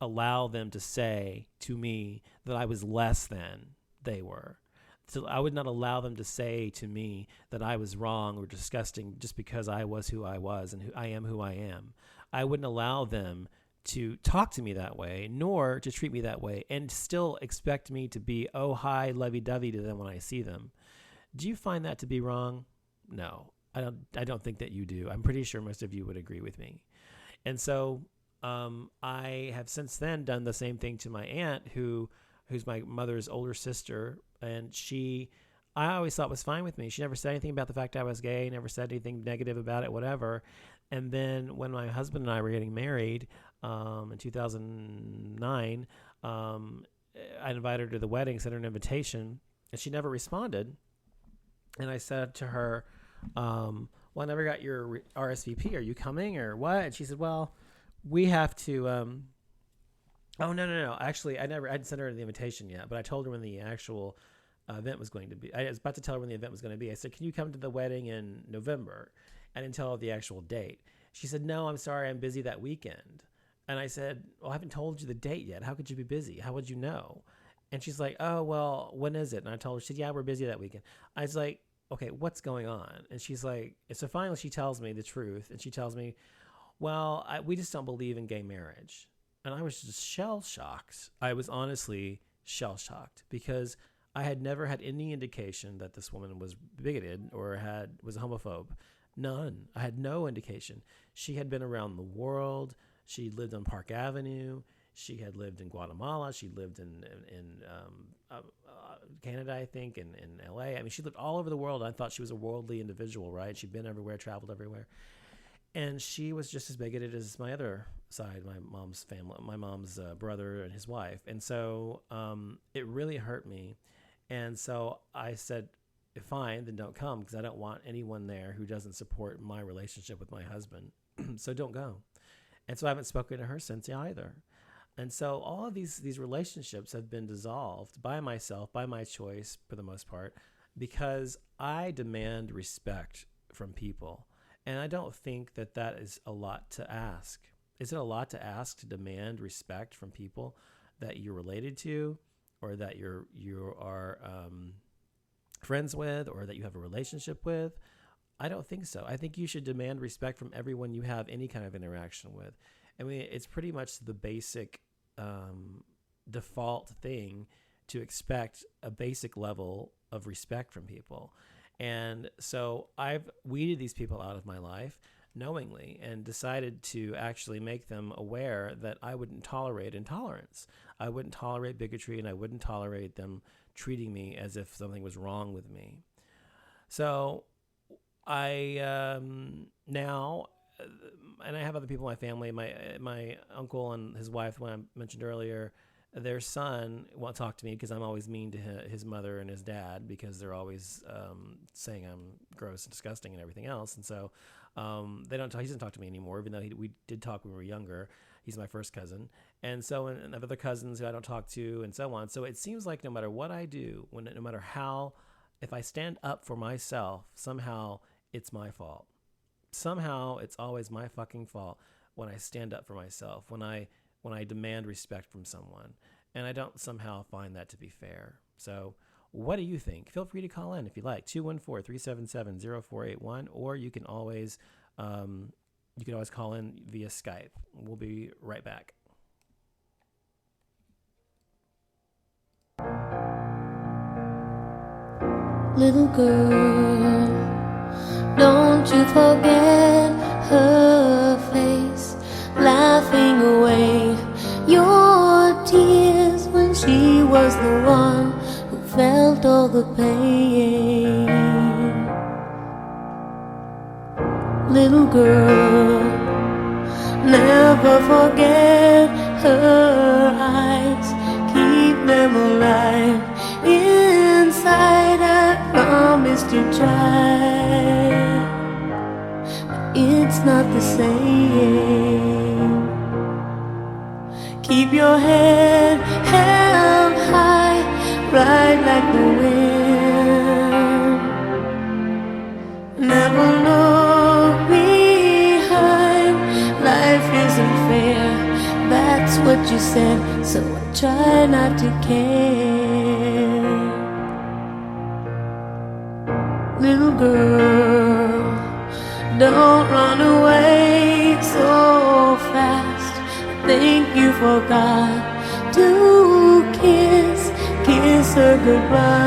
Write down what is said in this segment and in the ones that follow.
allow them to say to me that I was less than they were. So I would not allow them to say to me that I was wrong or disgusting just because I was who I was and I am who I am. I wouldn't allow them to talk to me that way, nor to treat me that way, and still expect me to be, oh, hi, lovey-dovey to them when I see them. Do you find that to be wrong? No, I don't think that you do. I'm pretty sure most of you would agree with me. And so I have since then done the same thing to my aunt, who's my mother's older sister, and I always thought was fine with me. She never said anything about the fact I was gay, never said anything negative about it, whatever. And then when my husband and I were getting married in 2009, I invited her to the wedding, sent her an invitation, and she never responded. And I said to her, well, I never got your RSVP. Are you coming or what? And she said, well, we have to... Oh, no. Actually, I hadn't sent her the invitation yet, but I told her when the actual event was going to be. I was about to tell her when the event was going to be. I said, can you come to the wedding in November? I didn't tell her the actual date. She said, no, I'm sorry, I'm busy that weekend. And I said, well, I haven't told you the date yet. How could you be busy? How would you know? And she's like, oh, well, when is it? And I told her, she said, yeah, we're busy that weekend. I was like, okay, what's going on? And she's like, so finally she tells me the truth. And she tells me, well, we just don't believe in gay marriage. And I was just shell-shocked. I was honestly shell-shocked because I had never had any indication that this woman was bigoted or was a homophobe. None. I had no indication. She had been around the world. She lived on Park Avenue. She had lived in Guatemala. She lived in Canada, I think, and in LA. I mean, she lived all over the world. I thought she was a worldly individual, right? She'd been everywhere, traveled everywhere. And she was just as bigoted as my other side, my mom's family, my mom's brother and his wife. And so it really hurt me. And so I said, fine, then don't come, because I don't want anyone there who doesn't support my relationship with my husband. So don't go. And so I haven't spoken to her since either. And so all of these relationships have been dissolved by myself, by my choice for the most part, because I demand respect from people. And I don't think that is a lot to ask. Is it a lot to ask to demand respect from people that you're related to, or that you are friends with, or that you have a relationship with? I don't think so. I think you should demand respect from everyone you have any kind of interaction with. I mean, it's pretty much the basic default thing to expect a basic level of respect from people. And so I've weeded these people out of my life knowingly and decided to actually make them aware that I wouldn't tolerate intolerance. I wouldn't tolerate bigotry, and I wouldn't tolerate them treating me as if something was wrong with me. So I now, and I have other people in my family, my uncle and his wife, when I mentioned earlier, their son won't talk to me because I'm always mean to his mother and his dad, because they're always saying I'm gross and disgusting and everything else. And so he doesn't talk to me anymore, even though we did talk when we were younger. He's my first cousin. And so, and I have other cousins who I don't talk to, and so on. So it seems like no matter what I do, no matter how, if I stand up for myself, somehow it's my fault. Somehow it's always my fucking fault when I stand up for myself, when I demand respect from someone. And I don't somehow find that to be fair. So what do you think? Feel free to call in if you like, 214-377-0481, or you can always call in via Skype. We'll be right back. Little girl, don't you forget her face, laughing away your tears when she was the one who felt all the pain. Little girl, never forget her eyes, keep them alive inside. I promise to try, but it's not the same. Keep your head held high, ride like the wind. Never look behind. Life isn't fair, that's what what you said, so I try not to care. Little girl, don't run away so fast. I think you forgot to kiss her goodbye.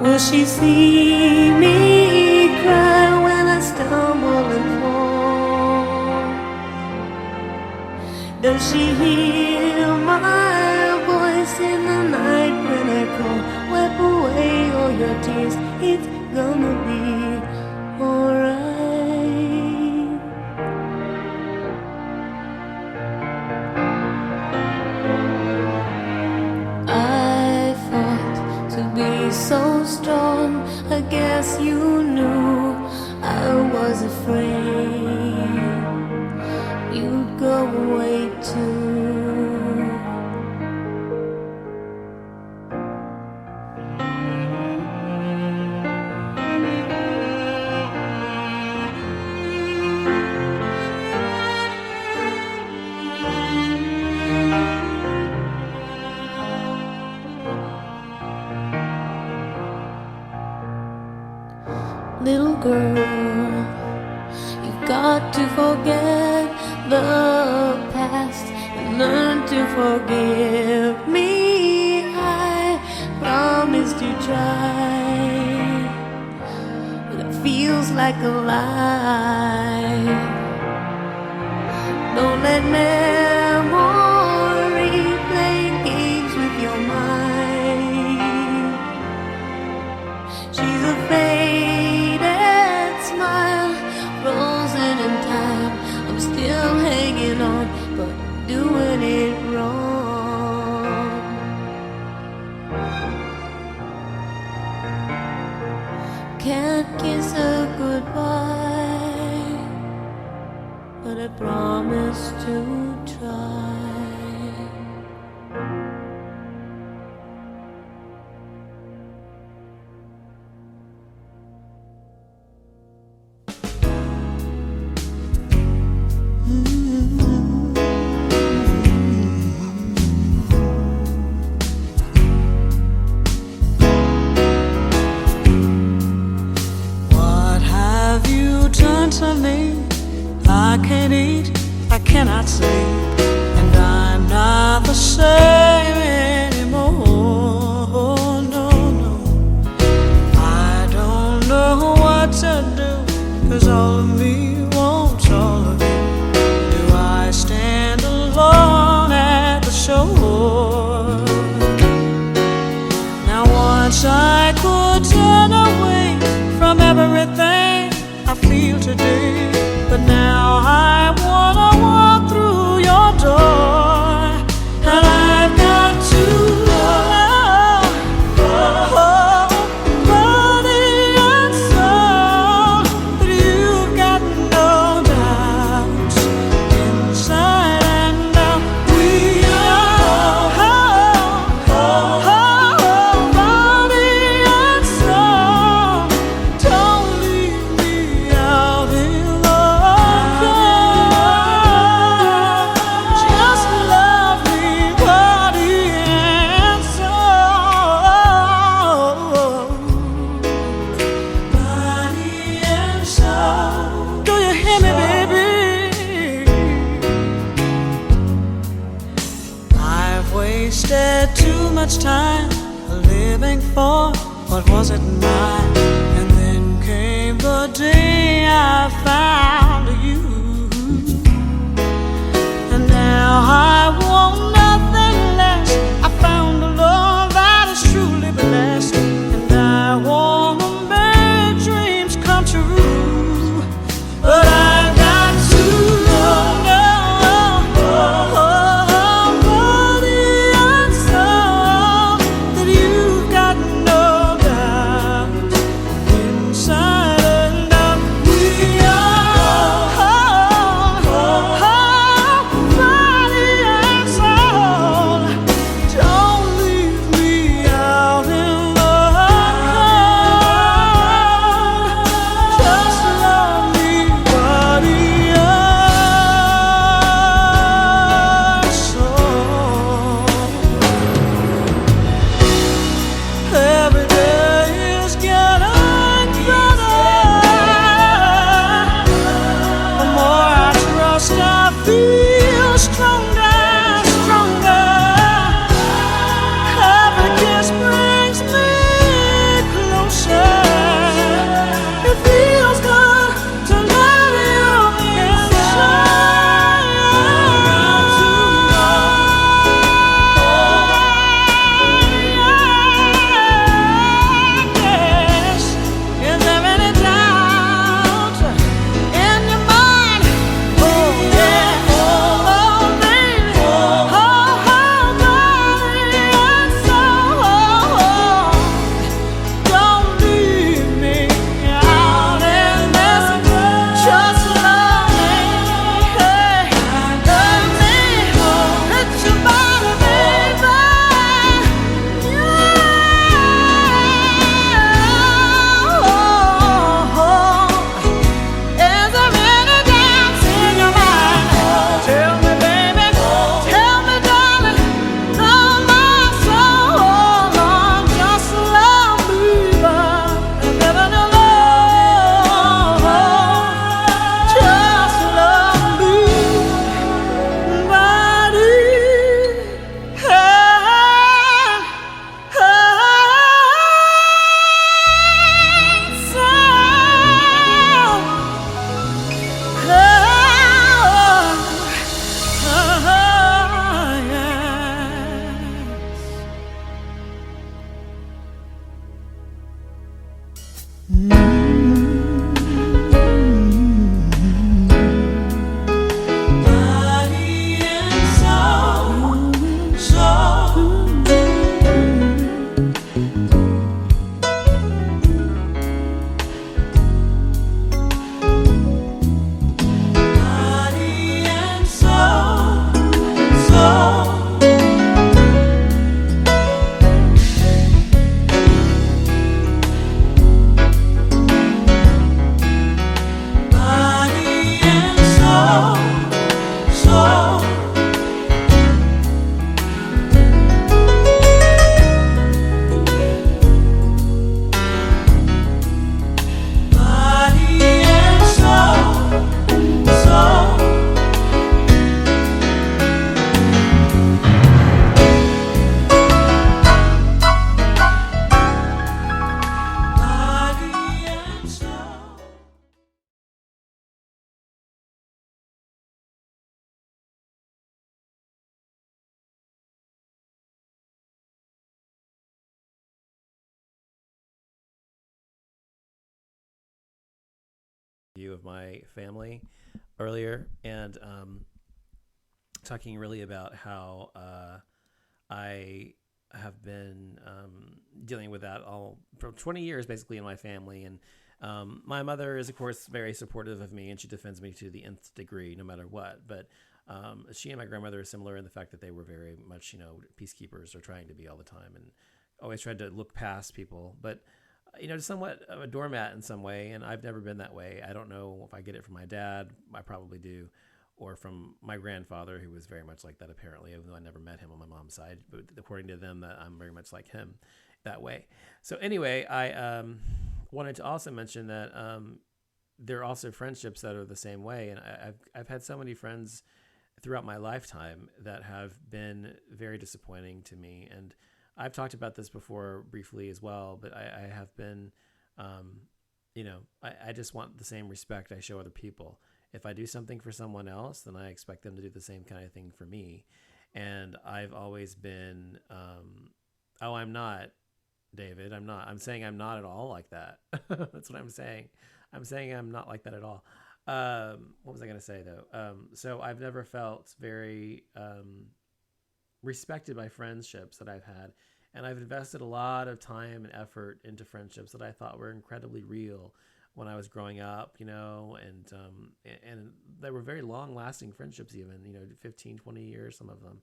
Will she see me cry when I stumble and fall? Does she hear my voice in the night when I call? Wipe away all your tears, it's gonna be alright. I fought to be so strong, I guess you knew I was afraid you'd go away too. Little girl, you've got to forget the past and learn to forgive me. I promise to try, but it feels like a lie. Don't let memory play games with your mind. She's a faded smile, frozen in time. I'm still hanging on, but doing it wrong. Can't kiss her goodbye, but I promise to try. I can't eat, I cannot sleep, and I'm not the same anymore. No, no, I don't know what to do, 'cause all of me wants all of you. Do I stand alone at the shore? Now once I could turn away from everything I feel today, but now I wanna walk through your door, and I've got to know body and soul that you've got no doubts inside and out. We are body and soul. Don't leave me out in the just love me, body and soul. Body and soul. Do you hear me, baby? I've wasted too much time living for what wasn't mine, and then came the day I found you. And now I want nothing less. I found a love that is truly blessed, and I want to make dreams come true. But I've got to know body and soul that you've got no doubt inside and out. We are view of my family earlier, and talking really about how I have been dealing with that all for 20 years, basically, in my family. And my mother is, of course, very supportive of me, and she defends me to the nth degree, no matter what. But she and my grandmother are similar in the fact that they were very much, peacekeepers, or trying to be all the time, and always tried to look past people. But somewhat of a doormat in some way, and I've never been that way. I don't know if I get it from my dad. I probably do, or from my grandfather, who was very much like that, apparently, even though I never met him on my mom's side. But according to them, that I'm very much like him that way. So anyway, I wanted to also mention that there are also friendships that are the same way, and I've had so many friends throughout my lifetime that have been very disappointing to me. And I've talked about this before briefly as well, but I have been, I just want the same respect I show other people. If I do something for someone else, then I expect them to do the same kind of thing for me. And I've always been, I'm not, David. I'm not. I'm saying I'm not at all like that. That's what I'm saying. I'm saying I'm not like that at all. What was I going to say, though? So I've never felt very respected by friendships that I've had. And I've invested a lot of time and effort into friendships that I thought were incredibly real when I was growing up, and they were very long-lasting friendships, even, 15, 20 years, some of them.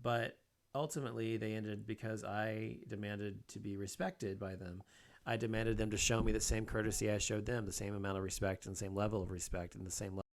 But ultimately, they ended because I demanded to be respected by them. I demanded them to show me the same courtesy I showed them, the same amount of respect and the same level of respect and the same level